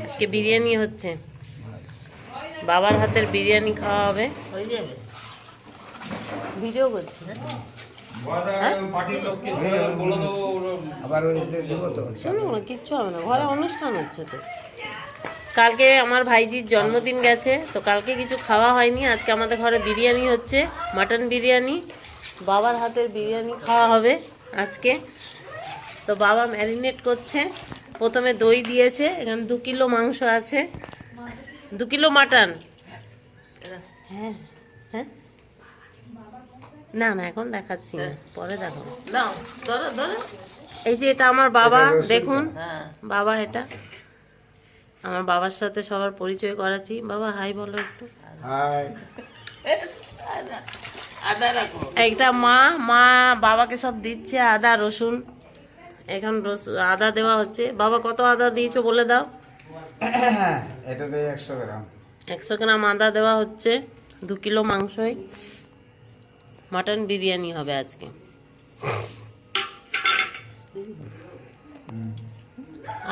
আজকে বিরিয়ানি হচ্ছে, বাবার হাতের বিরিয়ানি খাওয়া হবে। ভিডিও করছি শোনো না, কিচ্ছু হবে না, ঘরে অনুষ্ঠান হচ্ছে তো। কালকে আমার ভাইজির জন্মদিন গেছে, তো কালকে কিছু খাওয়া হয়নি, আজকে আমাদের ঘরে বিরিয়ানি হচ্ছে, মাটন বিরিয়ানি, বাবার হাতের বিরিয়ানি খাওয়া হবে আজকে। তো বাবা ম্যারিনেট করছে, প্রথমে দই দিয়েছে, এখানে 2 কিলো মাংস আছে, 2 কিলো মাটন। হ্যাঁ হ্যাঁ, না না এখন দেখাচ্ছি না, পরে দেখাবো। এই যে এটা আমার বাবা, দেখুন বাবা, এটা আমার বাবার সাথে সবার পরিচয় করাচ্ছি। বাবা হাই বলো একটু। একটা মা বাবাকে সব দিচ্ছে আদা রসুন, এখন আদা দেওয়া হচ্ছে। বাবা কত আদা দিয়েছো বলে দাও। এটাতে 100 গ্রাম, 100 গ্রাম আদা দেওয়া হচ্ছে। 2 কিলো মাংসই মাটন বিরিয়ানি হবে আজকে।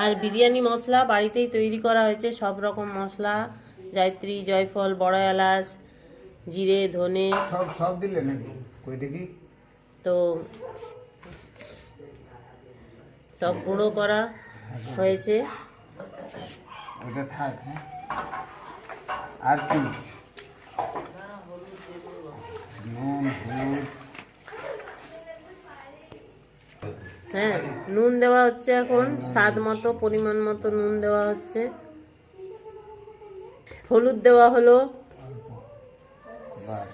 আর বিরিয়ানি মশলা বাড়িতেই তৈরি করা হয়েছে, সব রকম মশলা, জায়ত্রী, জয়ফল, বড় এলাচ, জিরে, ধনে সব দিলে নাকি? কই দেখি। তো সব গুঁড়ো করা হয়েছে। ওটা থাক। আর কি? নুন, হলুদ। হ্যাঁ, নুন দেওয়া হচ্ছে এখন স্বাদ মতো, পরিমাণ মতো নুন দেওয়া হচ্ছে। হলুদ দেওয়া হলো, বাস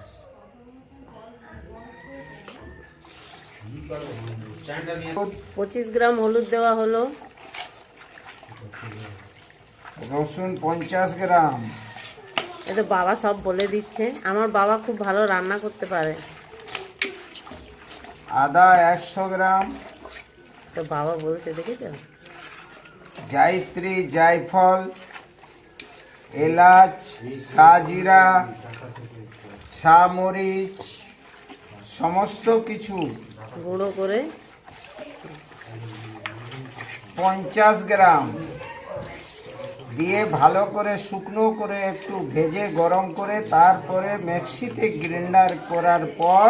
25 গ্রাম হলুদ দেওয়া হলো। রসুন 50 গ্রাম। এটা বাবা সব বলে দিচ্ছে, আমার বাবা খুব ভালো রান্না করতে পারে। আদা 100 গ্রাম। তো বাবা বলছে, দেখেছো? জায়ত্রী, জায়ফল, এলাচ, সাজিরা, সামরিচ, সমস্ত কিছু গুঁড়ো করে 50 গ্রাম দিয়ে ভালো করে শুকনো করে একটু ভেজে গরম করে তারপরে মিক্সিতে গ্রাইন্ডার করার পর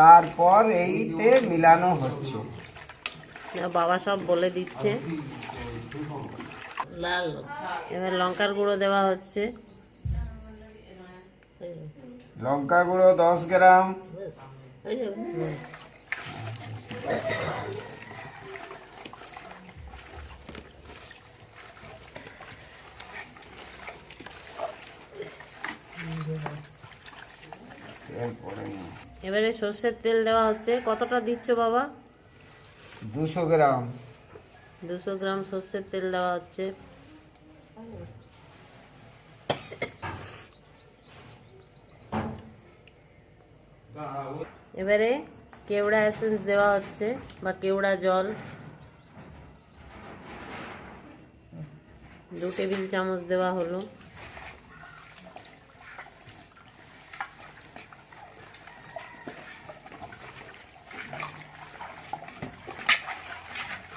তারপর এইতে মিলানো হচ্ছে। বাবা সব বলে দিচ্ছে। এবার লঙ্কার গুঁড়ো দেওয়া হচ্ছে, লঙ্কা গুঁড়ো 10 গ্রাম। এবারে সর্ষের তেল দেওয়া হচ্ছে। কতটা দিচ্ছ বাবা? 200 গ্রাম। 200 গ্রাম সর্ষের তেল দেওয়া হচ্ছে। এবারে কেওড়া এসেন্স দেওয়া হচ্ছে বা কেওড়া জল, 2 টেবিল চামচ দেওয়া হলো।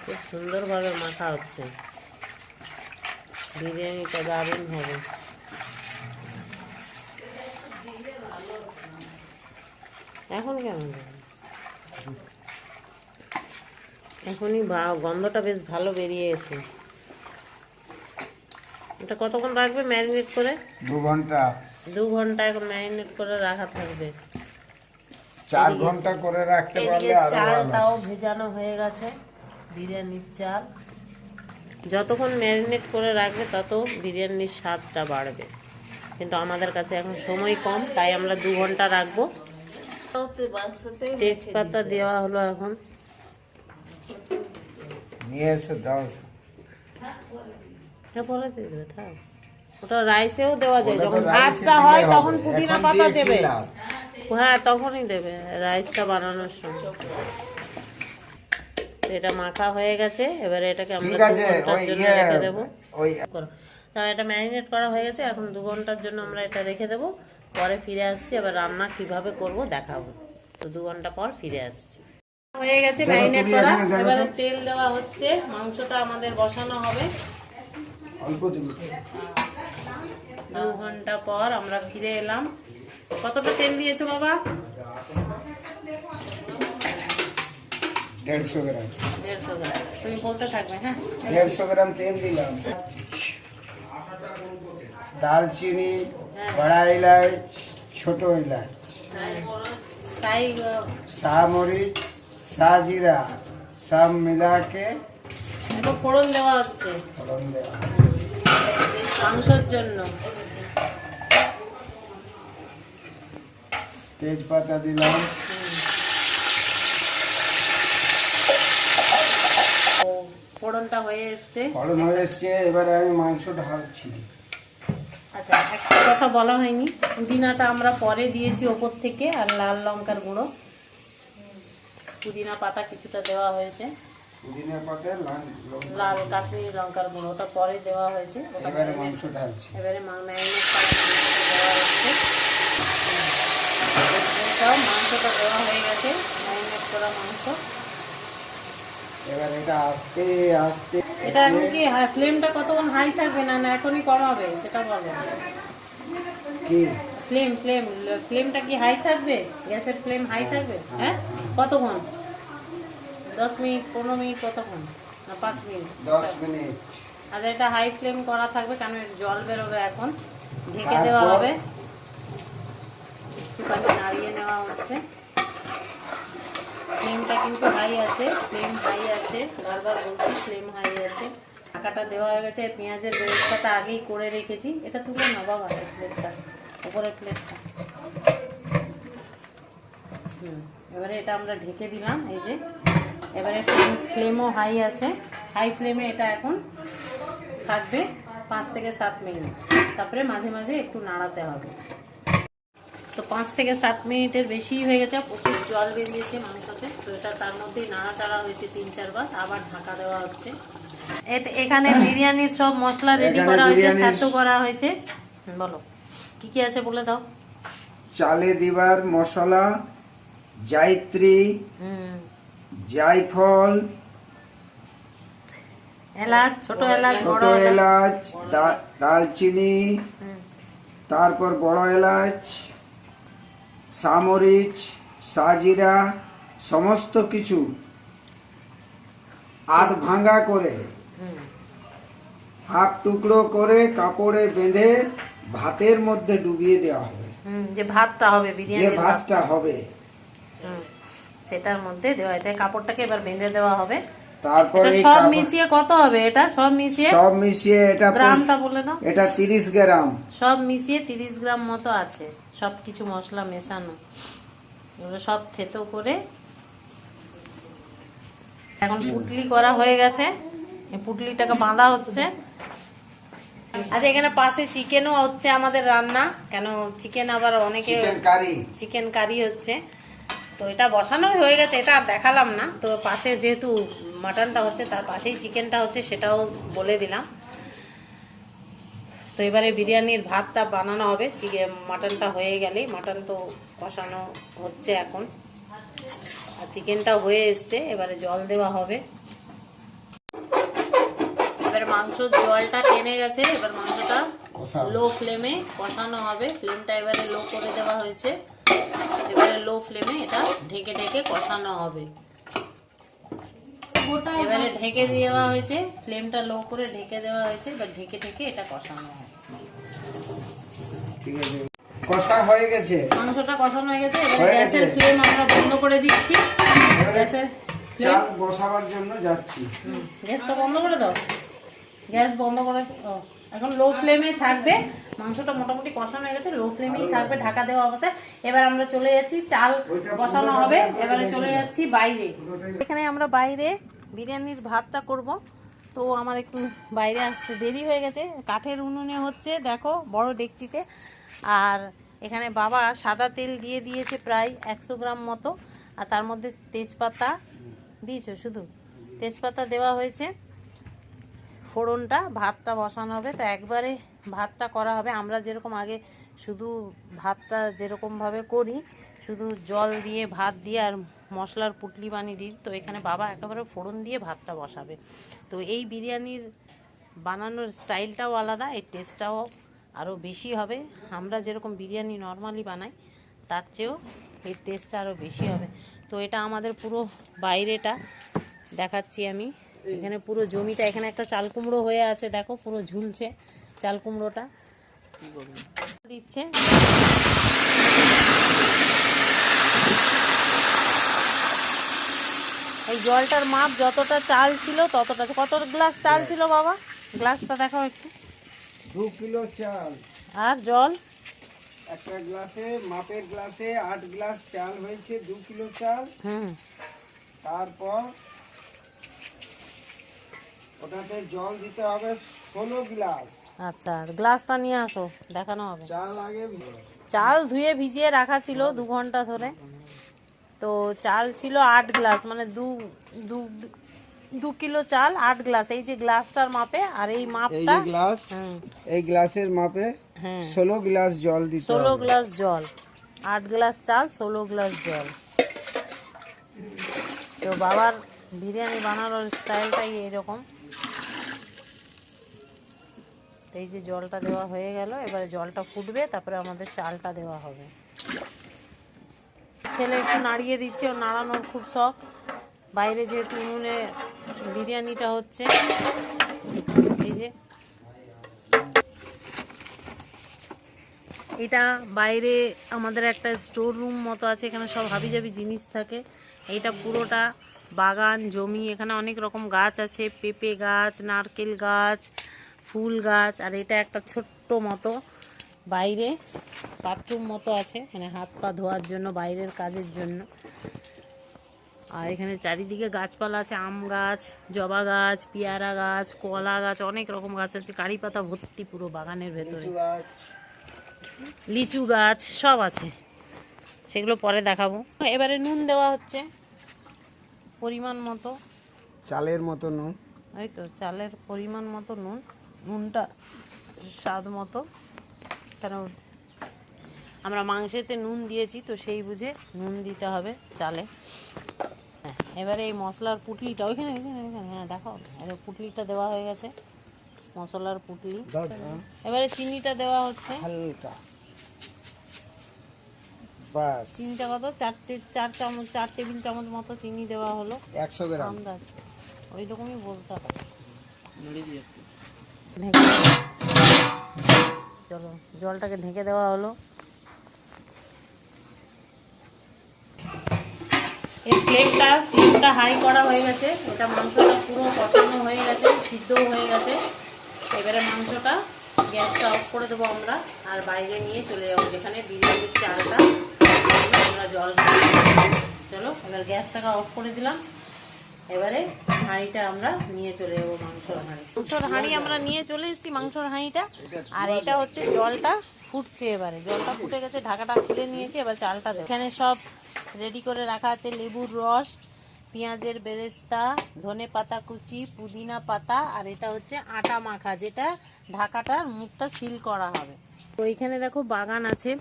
খুব সুন্দরভাবে মাখা হচ্ছে, বিরিয়ানিটা দারুণ হবে। এখন কেমন এখনই গন্ধটা বেশ ভালো বেরিয়ে এসে। এটা কতক্ষণ রাখবে ম্যারিনেট করে? 2 ঘন্টা। 2 ঘন্টা এখন ম্যারিনেট করে রাখা থাকবে। 4 ঘন্টা করে রাখতে পারলে আরো ভালো। চালটাও ভেজানো হয়ে গেছে, বিরিয়ানির চাল। যতক্ষণ ম্যারিনেট করে রাখবে তত বিরিয়ানির স্বাদটা বাড়বে, কিন্তু আমাদের কাছে এখন সময় কম, তাই আমরা 2 ঘন্টা রাখবো। তেজপাতা দেওয়া হলো এখন। নিয়ে এসে দাও। পরে দিয়ে দেবে, থাক। ওটা রাইসেও দেওয়া যায়, যখন ভাতটা হয় তখন পুদিনা পাতা দেবে। হ্যাঁ, তখনই দেবে রাইসটা বানানোর সময়। এটা মাখা হয়ে গেছে, এবারে এটাকে আমরা 2 ঘন্টার জন্য রেখে দেবো। তাহলে এটা ম্যারিনেট করা হয়ে গেছে, এখন 2 ঘন্টার জন্য আমরা এটা রেখে দেবো। পরে ফিরে আসছি, এবার রান্না কিভাবে করব দেখাবো। তো 2 ঘন্টা পর ফিরে আসছি। হয়ে গেছে ম্যারিনেট করা, এবারে তেল দেওয়া হচ্ছে, মাংসটা আমাদের বসানো হবে। অল্প দিন। 2 ঘন্টা পর আমরা ফিরে এলাম। কতটা তেল দিয়েছো বাবা? 150 গ্রাম। 150 গ্রাম। তুমি বলতে থাকবে, হ্যাঁ। 150 গ্রাম তেল দিলাম। দালচিনি, বড়া ইলাচ, ছোট ইলাচ, তাই শাহমরিচ, শাহজিরা সব মিলা के এখন ফোড়ন দেওয়া হচ্ছে ফোড়ন দেওয়া। মাংসের জন্য। তেজপাতা দিলাম। ও ফোড়নটা হয়ে এসছে। ফোড়ন হয়ে এসছে, এবারে আমি মাংস ঢালছি। আচ্ছা, একটা কথা বলা হয়নি, পুদিনাটা আমরা পরে দিয়েছি ওপর থেকে, আর লাল লঙ্কার গুঁড়ো, পুদিনা পাতা কিছুটা দেওয়া হয়েছে, পুদিনা পাতা, লাল কাশ্মীরি লঙ্কার গুঁড়ো ওটা পরে দেওয়া হয়েছে। ওটা এবারে মাংস ঢালছি। এবারে ম্যারিনেট করা মাংসটা দেওয়া হচ্ছে। এটাও মাংসটা দেওয়া হয়ে গেছে, ম্যারিনেট করা মাংস। এবার এটা আস্তে আস্তে এটা এখন কি ফ্লেমটা কতক্ষণ হাই থাকবে না না এখনই কমাবে সেটা বলো। কি ফ্লেমটা কি হাই থাকবে? গ্যাসের ফ্লেম হাই থাকবে? হ্যাঁ, কতক্ষণ? 10 মিনিট, 15 মিনিট, কতক্ষণ? না 5 মিনিট? 10 মিনিট। আর এটা হাই ফ্লেম করা থাকবে, কারণ এর জল বেরোবে এখন। ঢেকে দেওয়া হবে, একটুখানি নাড়িয়ে নেওয়া হচ্ছে। ফ্লেমটা কিন্তু হাই আছে, বারবার বলছি ফ্লেম হাই আছে। ঢাকাটা দেওয়া হয়ে গেছে, পেঁয়াজের বেরেস্তাটা আগেই করে রেখেছি। এটা তুলে না বাবা, প্লেটটা, উপরের প্লেটটা। এবারে এটা আমরা ঢেকে দিলাম, এই যে। এবারে ফ্লেমও হাই আছে, হাই ফ্লেমে এটা এখন থাকবে 5 থেকে 7 মিনিট। তারপরে মাঝে মাঝে একটু নাড়াতে হবে। তো 5 থেকে 7 মিনিটের বেশি হয়ে গেছে, প্রচুর জল বেরিয়েছে মাংসতে। তো এটা তার মধ্যেই নাড়াচাড়া হয়েছে 3-4 বার, আবার ঢাকা দেওয়া হচ্ছে। এখানে বিরিয়ানির সব মশলা রেডি করা হয়েছে, থাতো করা হয়েছে। বলো কি কি আছে বলে দাও। চালে দিবার মশলা, জায়ত্রী, জায়ফল, এলাচ, ছোট এলাচ, ছোট এলাচ, দালচিনি, তারপর বড় এলাচ, শাহমরিচ, শাহজিরা, সমস্ত কিছু আধ ভাঙা করে, হাফ টুকরো করে কাপড়ে বেঁধে ভাতের মধ্যে ডুবিয়ে দেওয়া হবে। যে ভাতটা হবে, যে বিরিয়ানির ভাতটা হবে সেটার মধ্যে দেওয়া। এটা কাপড়টাকে এবার বেঁধে দেওয়া হবে। তারপরে সব মিশিয়ে কত হবে? এটা সব মিশিয়ে এটা গ্রামটা বলে দাও। এটা 30 গ্রাম। সব মিশিয়ে 30 গ্রাম মতো আছে, সব কিছু মশলা মেশানো। এগুলো সব থেতো করে এখন পুটলি করা হয়ে গেছে। এই পুটলিটাকে বাঁধা হচ্ছে। আচ্ছা, এখানে পাশে চিকেনও হচ্ছে আমাদের রান্না। কেন চিকেন আবার অনেকে চিকেন কারি হচ্ছে। তো এটা বসানোই হয়ে গেছে, এটা আর দেখালাম না। তো পাশে যেহেতু মাটনটা হচ্ছে, তার পাশেই চিকেনটা হচ্ছে, সেটাও বলে দিলাম। তো এবারে বিরিয়ানির ভাতটা বানানো হবে। মাটনটা হয়ে গেলেই, মাটন তো কষানো হচ্ছে এখন, আর চিকেনটা হয়ে এসছে। এবারে জল দেওয়া হবে। এবার মাংসর জলটা টেনে গেছে, এবার মাংসটা লো ফ্লেমে কষানো হবে। ফ্লেমটা এবারে লো করে দেওয়া হয়েছে। এবারে লো ফ্লেমে এটা ঢেকে ঢেকে কষানো হবে। এবারে ঢেকে দেওয়া হয়েছে, ফ্লেমটা লো করে ঢেকে দেওয়া হয়েছে। এবার ঢেকে ঢেকে এটা কষানো হবে। ঠিক আছে, কষা হয়ে গেছে, মাংসটা কষানো হয়ে গেছে। এবারে গ্যাসের ফ্লেম আমরা বন্ধ করে দিচ্ছি। গ্যাসের চাল বসাবার জন্য যাচ্ছি। গ্যাসটা বন্ধ করে দাও। গ্যাস বন্ধ করে, এখন লো ফ্লেমে থাকবে। মাংসটা মোটামুটি কষানো হয়ে গেছে, লো ফ্লেমেই থাকবে ঢাকা দেওয়া অবস্থায়। এবার আমরা চলে যাচ্ছি, চাল বসানো হবে। এবারে চলে যাচ্ছি বাইরে। এখানে আমরা বাইরে বিরিয়ানির ভাতটা করব। তো আমার একটু বাইরে আসতে দেরি হয়ে গেছে। কাঠের উনুনে হচ্ছে, দেখো, বড় ডেকচিতে। আর এখানে বাবা সাদা তেল দিয়ে দিয়েছে প্রায় 100 গ্রাম মতো। আর তার মধ্যে তেজপাতা দিয়েছো, শুধু তেজপাতা দেওয়া হয়েছে। ফোড়নটা, ভাতটা বসানো হবে। তো একবারে ভাতটা করা হবে। আমরা যেরকম আগে শুধু ভাতটা যেরকমভাবে করি, শুধু জল দিয়ে ভাত দিয়ে আর মশলার পুটলি বানিয়ে দিই, তো এখানে বাবা একেবারে ফোড়ন দিয়ে ভাতটা বসাবে। তো এই বিরিয়ানির বানানোর স্টাইলটাও আলাদা, এর টেস্টটাও আরও বেশি হবে। আমরা যেরকম বিরিয়ানি নর্মালি বানাই তার চেয়েও এর টেস্টটা আরও বেশি হবে। তো এটা আমাদের পুরো বাইরেটা দেখাচ্ছি আমি। এখানে পুরো জমিটা, এখানে একটা চাল কুমড়ো হয়ে আছে, দেখো পুরো ঝুলছে চাল কুমড়োটা দিচ্ছে। এই জলটার মাপ যতটা চাল ছিল ততটা। কত গ্লাস চাল ছিল বাবা? গ্লাসটা দেখাও একটু। 2 কিলো চাল। আর জল একটা গ্লাসে, মাপের গ্লাসে 8 গ্লাস চাল হয়েছে, 2 কিলো চাল। তারপর ওটাতে জল দিতে হবে 16 গ্লাস। আচ্ছা, গ্লাসটা নিয়ে আসো, দেখানো হবে। চাল আগে চাল ধুয়ে ভিজিয়ে রাখা ছিল 2 ঘন্টা ধরে। তো চাল ছিল 8 গ্লাস, মানে দু কিলো চাল 8 গ্লাস। এই যে গ্লাসটার মাপে, আর এই মাপটা গ্লাস, এই গ্লাসের মাপে 16 গ্লাস জল দিতে হবে। 16 গ্লাস জল, 8 গ্লাস চাল, 16 গ্লাস জল। তো বাবার বিরিয়ানি বানানোর স্টাইলটাই এইরকম। এই যে জলটা দেওয়া হয়ে গেল, এবারে জলটা ফুটবে, তারপরে আমাদের চালটা দেওয়া হবে। ছেলে একটু নাড়িয়ে দিচ্ছে, ওর নাড়ানোর খুব শখ। বাইরে যেহেতু উনুনে বিরিয়ানিটা হচ্ছে, এই যে এটা বাইরে আমাদের একটা স্টোর রুম মতো আছে, এখানে সব হাবিজাবি জিনিস থাকে। এইটা পুরোটা বাগান জমি, এখানে অনেক রকম গাছ আছে, পেঁপে গাছ, নারকেল গাছ, ফুল গাছ। আর এটা একটা ছোট্ট মতো বাইরে বাথরুম মতো আছে, মানে হাত পা ধোয়ার জন্য, বাইরের কাজের জন্য। আর এখানে চারিদিকে গাছপালা আছে, আম গাছ, জবা গাছ, পেয়ারা গাছ, কলা গাছ, অনেক রকম গাছ আছে। কারি পাতা ভর্তি পুরো বাগানের ভেতরে, লিচু গাছ সব আছে, সেগুলো পরে দেখাবো। এবারে নুন দেওয়া হচ্ছে পরিমাণ মতো, চালের মতো নুন। এই তো চালের পরিমাণ মতো নুন, নুনটা স্বাদ মতো, কেন আমরা মাংসেতে নুন দিয়েছি, তো সেই বুঝে নুন দিতে হবে চালে। হ্যাঁ, এবারে এই মশলার পুটলিটা ওইখানে ওইখানে ওইখানে, হ্যাঁ দেখাও, এবার পুটলিটা দেওয়া হয়ে গেছে, মশলার পুটলি। এবারে চিনিটা দেওয়া হচ্ছে হালকা, বাস। চিনিটা কত? 4 টেবিল চামচ মতো চিনি দেওয়া হলো। 100 গ্রাম আন্দাজ ওই রকমই বলতে হবে। চলো, জলটাকে ঢেকে দেওয়া হলো। এই ফ্লেমটা হাই করা হয়ে গেছে। এটা মাংসটা পুরো কষানো হয়ে গেছে, সিদ্ধও হয়ে গেছে। এবারে মাংসটা, গ্যাসটা অফ করে দেবো আমরা, আর বাইরে নিয়ে চলে যাবো যেখানে বিরিয়ানির চালটা আমরা জল। চলো, এবার গ্যাসটাকে অফ করে দিলাম। এবারে হাঁড়িটা আমরা নিয়ে চলে যাবো, মাংসর হাঁড়ি আমরা নিয়ে চলে এসেছি, মাংসর হাঁড়িটা। আর এটা হচ্ছে জলটা ফুটছে, এবারে জলটা ফুটে গেছে, ঢাকাটা খুলে নিয়েছি। এবার চালটা দেবো। এখানে সব রেডি করে রাখা আছে, লেবুর রস, পেঁয়াজের বেরেস্তা, ধনে পাতা কুচি, পুদিনা পাতা, আর এটা হচ্ছে আটা মাখা, যেটা ঢাকাটার মুখটা সিল করা হবে। তো এখানে দেখো বাগান আছে,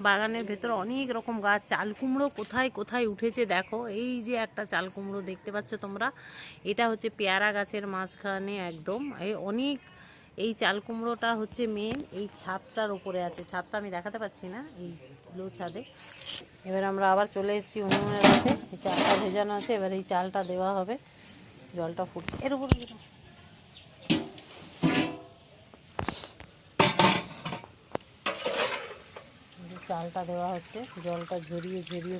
বাগানের ভেতরে অনেক রকম গাছ। চাল কুমড়ো কোথায় কোথায় উঠেছে দেখো। এই যে একটা চাল কুমড়ো দেখতে পাচ্ছ তোমরা, এটা হচ্ছে পেয়ারা গাছের মাঝখানে একদম। এই চাল কুমড়োটা হচ্ছে মেন এই ছাদটার উপরে আছে। ছাদটা আমি দেখাতে পাচ্ছি না, এই লো ছাদে। এবার আমরা আবার চলে এসেছি উনুনের কাছে, এই চালটা ভেজানো আছে। এবার এই চালটা দেওয়া হবে, জলটা ফুটছে এর উপরে। চালটা দেওয়া হচ্ছে, জলটা ঝরিয়ে ঝরিয়ে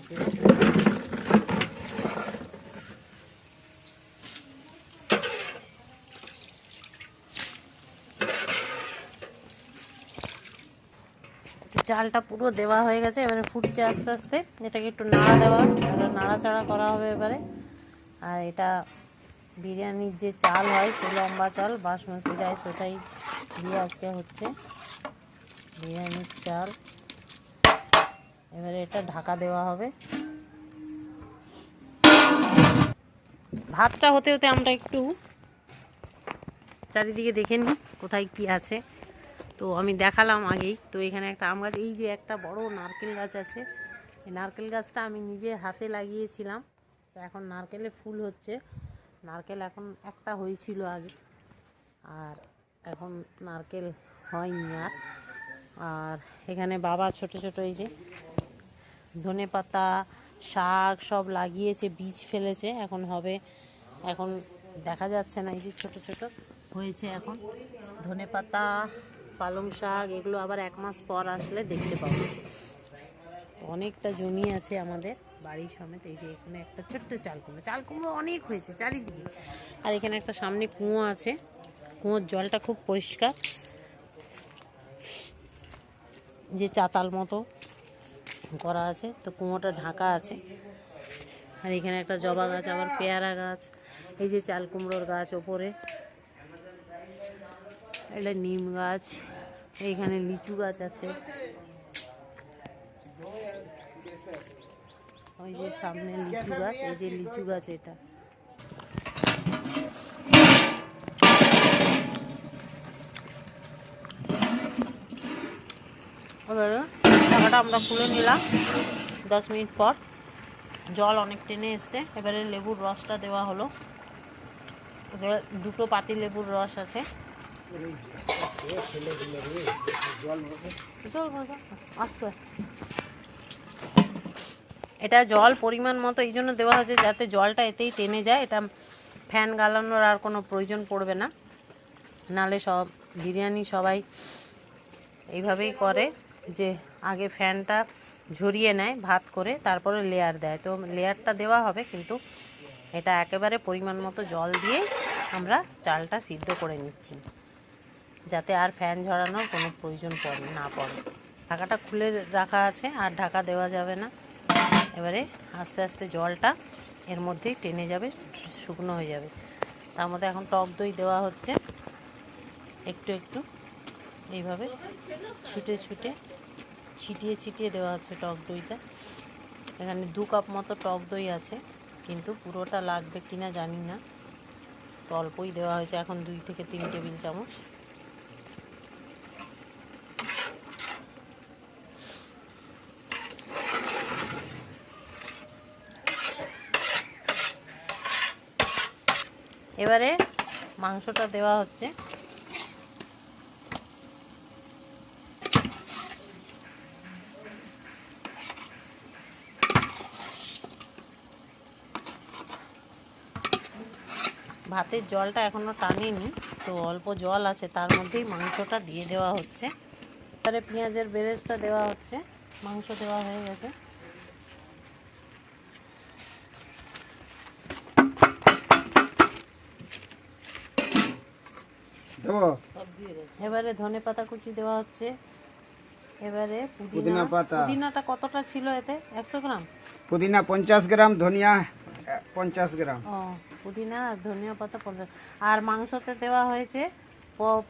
চালটা পুরো দেওয়া হয়ে গেছে। এবারে ফুটছে আস্তে আস্তে, এটাকে একটু নাড়া দেওয়া, এটা নাড়াচাড়া করা হবে এবারে। আর এটা বিরিয়ানির যে চাল হয়, সে লম্বা চাল, বাসমতি রাইস, ওটাই দিয়ে আজকে হচ্ছে বিরিয়ানির চাল। এবারে এটা ঢাকা দেওয়া হবে। ভাতটা হতে হতে আমরা একটু চারিদিকে দেখে নিই কোথায় কি আছে। তো আমি দেখালাম আগেই, তো এখানে একটা আম গাছ, এই যে একটা বড় নারকেল গাছ আছে। এই নারকেল গাছটা আমি নিজে হাতে লাগিয়েছিলাম, তো এখন নারকেলে ফুল হচ্ছে। নারকেল এখন একটা হয়েছিল আগে, আর এখন নারকেল হয়নি আর। আর এখানে বাবা ছোট ছোট এই যে ধনেপাতা শাক সব লাগিয়েছে, বীজ ফেলেছে, এখন হবে। এখন দেখা যাচ্ছে না, এই যে ছোট ছোট হয়েছে এখন ধনেপাতা পালং শাক, এগুলো আবার 1 মাস পর আসলে দেখতে পাবো। অনেকটা জমি আছে আমাদের বাড়ির সমেত। এই যে এখানে একটা ছোট্ট চাল কুমড়ো অনেক হয়েছে চারিদিকে। আর এখানে একটা সামনে কুয়ো আছে, কুয়োর জলটা খুব পরিষ্কার, যে চাতাল মতো করা আছে, তো কুয়োটা ঢাকা আছে। আর এখানে একটা জবা গাছ, আবার পেয়ারা গাছ, এই যে চাল কুমড়োর গাছ ওপরে, এটা নিম গাছ, এইখানে লিচু গাছ আছে, ওই যে সামনে লিচু গাছ, এই যে লিচু গাছ এটা। এবারে ঢাকাটা আমরা খুলে নিলাম 10 মিনিট পর। জল অনেক টেনে এসছে। এবারে লেবুর রসটা দেওয়া হলো। এবারে 2টো পাতি লেবুর রস আছে। আস্তে এটা জল পরিমাণ মতো এই জন্য দেওয়া হয়েছে যাতে জলটা এতেই টেনে যায়। এটা ফ্যান গালানোর আর কোনো প্রয়োজন পড়বে না, নালে সব বিরিয়ানি সবাই এইভাবেই করে, যে আগে ফ্যানটা ঝরিয়ে নেয় ভাত করে, তারপরে লেয়ার দেয়। তো লেয়ারটা দেওয়া হবে, কিন্তু এটা একেবারে পরিমাণ মতো জল দিয়ে আমরা চালটা সিদ্ধ করে নিচ্ছি, যাতে আর ফ্যান ঝরানোর কোনো প্রয়োজন না পড়ে। ঢাকাটা খুলে রাখা আছে, আর ঢাকা দেওয়া যাবে না। এবারে আস্তে আস্তে জলটা এর মধ্যেই টেনে যাবে, শুকনো হয়ে যাবে। তার মধ্যে এখন টক দই দেওয়া হচ্ছে একটু একটু, এইভাবে ছিটিয়ে ছিটিয়ে দেওয়া হচ্ছে টক দইটা। এখানে 2 কাপ মতো টক দই আছে, কিন্তু পুরোটা লাগবে কিনা জানি না, তো অল্পই দেওয়া হয়েছে এখন, 2 থেকে 3 টেবিল চামচ। এবারে মাংসটা দেওয়া হচ্ছে। ভাতের জলটা এখনো টানেনি, তো অল্প জল আছে, তার মধ্যেই মাংসটা দিয়ে দেওয়া হচ্ছে। এবারে পেঁয়াজের বেরেস্তা দেওয়া হচ্ছে। মাংস দেওয়া হয়ে গেছে। এবারে ধনেপাতা কুচি দেওয়া হচ্ছে। এবারে পুদিনাটা কতটা ছিল এতে? 100 গ্রাম পুদিনা, 50 গ্রাম ধনিয়া, 50 গ্রাম। ও, পুদিনা আর ধনিয়া পাতা 50। আর মাংসতে দেওয়া হয়েছে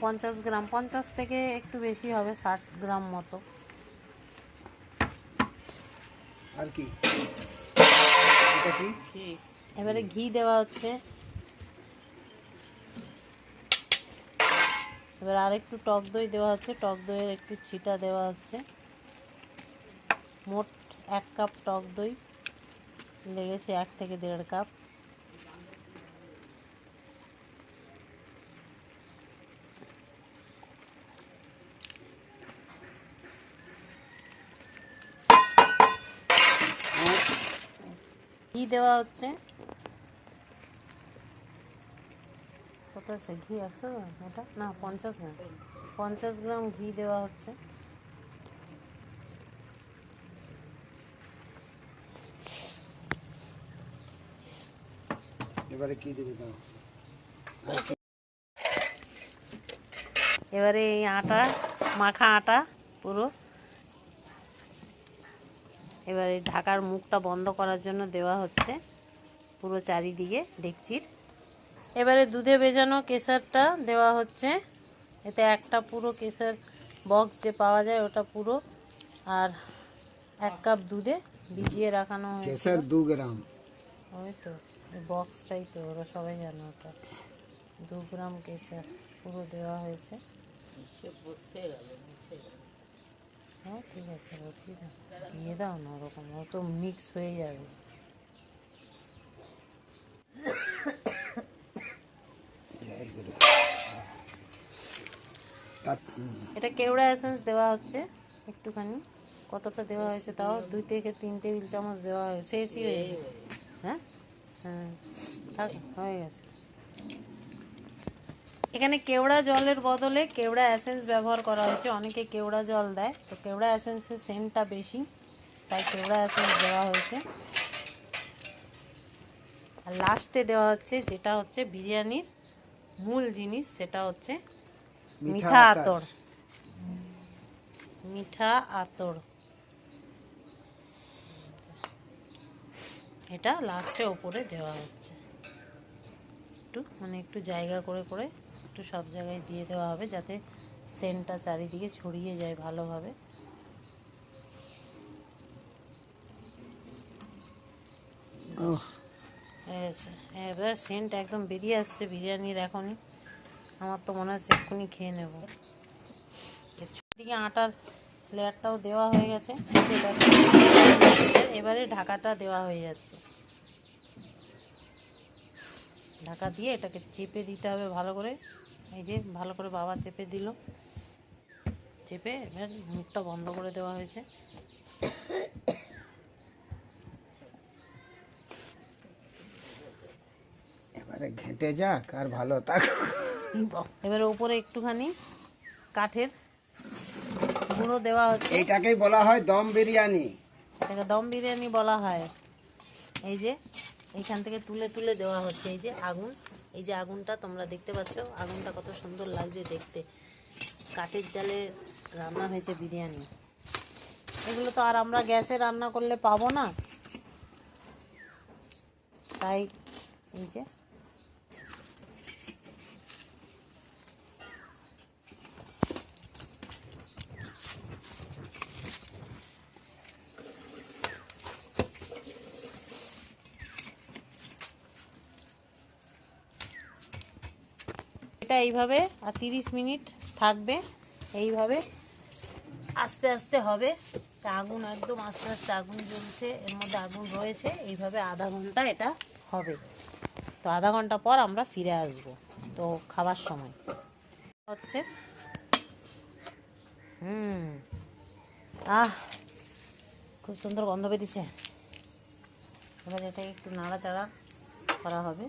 50 গ্রাম, 50 থেকে একটু বেশি হবে, 60 গ্রাম মতো। আর কি এটা কি? এবারে ঘি দেওয়া হচ্ছে। এবার আরেকটু টক দই দেওয়া হচ্ছে, টক দইয়ের একটু ছিটা দেওয়া হচ্ছে। মোট 1 কাপ টক দই লেগেছে, 1 থেকে 1.5 কাপ। ঘি দেওয়া হচ্ছে। কত আছে ঘি? 100 গ্রাম এটা না, 50 গ্রাম, 50 গ্রাম ঘি দেওয়া হচ্ছে। এবারে কি দেবে দাও? এবারে এই আটা, মাখা আটা পুরো, এবারে ঢাকার মুখটা বন্ধ করার জন্য দেওয়া হচ্ছে পুরো চারিদিকে ডেকচির। এবারে দুধে ভেজানো কেশরটা দেওয়া হচ্ছে। এতে একটা পুরো কেশর বক্স যে পাওয়া যায় ওটা পুরো, আর 1 কাপ দুধে ভিজিয়ে রাখানো হয়েছে। কেশর 2 গ্রাম। ওই তো বক্সটাই তো, ওরা সবাই জানে ওটা। 2 গ্রাম কেশর পুরো দেওয়া হয়েছে। হ্যাঁ ঠিক আছে, বসিয়ে দাও, দিয়ে দাও না, ওরকম ও তো মিক্স হয়ে যাবে। এটা কেওড়া এসেন্স দেওয়া হচ্ছে একটুখানি, কতটা দেওয়া হয়েছে তাও 2 থেকে 3 টেবিল চামচ দেওয়া হয়েছে, শেষই হয়ে গেছে। হ্যাঁ হ্যাঁ হয়ে গেছে। এখানে কেওড়া জলের বদলে কেওড়া এসেন্স ব্যবহার করা হয়েছে, অনেকে কেওড়া জল দেয়, তো কেওড়া এসেন্সের সেন্টটা বেশি, তাই কেওড়া এসেন্স দেওয়া হয়েছে। আর লাস্টে দেওয়া হচ্ছে যেটা হচ্ছে বিরিয়ানির মূল জিনিস, সেটা হচ্ছে মিঠা আতর। মিঠা আতর এটা লাস্টে ওপরে দেওয়া হচ্ছে, একটু মানে একটু জায়গা করে করে একটু সব জায়গায় দিয়ে দেওয়া হবে, যাতে সেন্টটা চারিদিকে ছড়িয়ে যায় ভালোভাবে। এবার সেন্ট একদম বেরিয়ে আসছে বিরিয়ানির এখনই, আমার তো মনে হচ্ছে এক্ষুনি খেয়ে নেব। এদিকে আটার লেয়ারটাও দেওয়া হয়ে গেছে, এবারে ঢাকাটা দেওয়া হয়ে যাচ্ছে। ঢাকা দিয়ে এটাকে চেপে দিতে হবে ভালো করে, এই যে ভালো করে বাবা চেপে দিল, চেপে এবার মুখটা বন্ধ করে দেওয়া হয়েছে। এবারে ঘেঁটে যাক আর ভালো থাক। এবারে উপরে একটুখানি কাঠের গুঁড়ো দেওয়া হচ্ছে, এইটাকেই বলা হয় দম বিরিয়ানি। এটাকে দম বিরিয়ানি বলা হয়। এই যে এইখান থেকে তুলে তুলে দেওয়া হচ্ছে, এই যে আগুন, এই যে আগুনটা তোমরা দেখতে পাচ্ছ, আগুনটা কত সুন্দর লাগছে দেখতে, কাঠের জালে রান্না হয়েছে বিরিয়ানি। এগুলো তো আর আমরা গ্যাসে রান্না করলে পাবো না, তাই এই যে এটা এইভাবে আর 30 মিনিট থাকবে এইভাবে, আস্তে আস্তে হবে। তা আগুন একদম আস্তে আস্তে আগুন জ্বলছে, এর মধ্যে আগুন রয়েছে, এইভাবে আধা ঘন্টা এটা হবে। তো আধা ঘন্টা পর আমরা ফিরে আসব তো খাবার সময় হচ্ছে। খুব সুন্দর গন্ধ বেরিয়েছে। এবার এটাকে একটু নাড়াচাড়া করা হবে,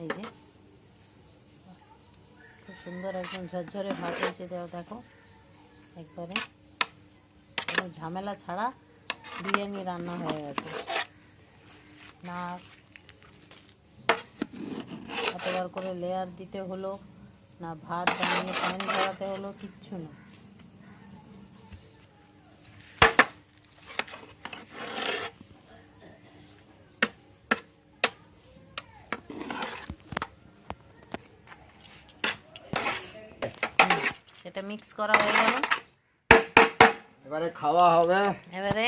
এই যে খুব সুন্দর একদম ঝরঝরে ভাত হয়েছে, দেখো একবারে কোনো ঝামেলা ছাড়া বিরিয়ানি রান্না হয়ে গেছে। না এতবার করে লেয়ার দিতে হলো, না ভাত বানিয়ে প্যান ধরাতে হলো, কিচ্ছু না। এটা মিক্স করা হয়ে গেল, এবারে খাওয়া হবে, এবারে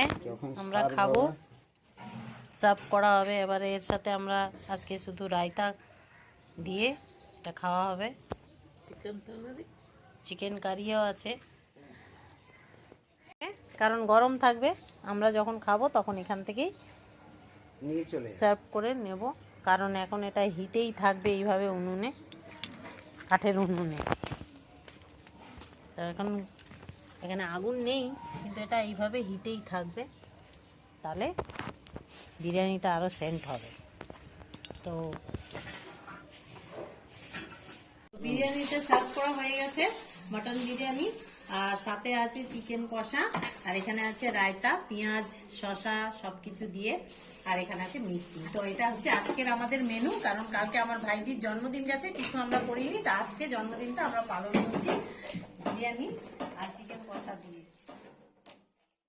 আমরা খাবো, সার্ভ করা হবে। এবারে এর সাথে আমরা আজকে শুধু রায়তা দিয়ে এটা খাওয়া হবে, চিকেন কারিও আছে, কারণ গরম থাকবে, আমরা যখন খাবো তখন এখান থেকেই নিয়ে চলে সার্ভ করে নেব, কারণ এখন এটা হিটেই থাকবে এইভাবে উনুনে, কাঠের উনুনে। এখন এখানে আগুন নেই, কিন্তু এটা এইভাবে হিটেই থাকবে, তাহলে বিরিয়ানিটা আরও সেন্ট হবে। তো বিরিয়ানিটা সার্ভ করা হয়ে গেছে, মটন বিরিয়ানি, আর সাথে আছে চিকেন কষা, আর এখানে আছে রায়তা, পেঁয়াজ শসা সব কিছু দিয়ে, আর এখানে আছে মিষ্টি। তো এটা হচ্ছে আজকের আমাদের মেনু, কারণ কালকে আমার ভাইজির জন্মদিন গেছে, কিছু আমরা করিনি, তো আজকে জন্মদিনটা আমরা পালন করছি বিরিয়ানি আর চিকেন কষা দিয়ে।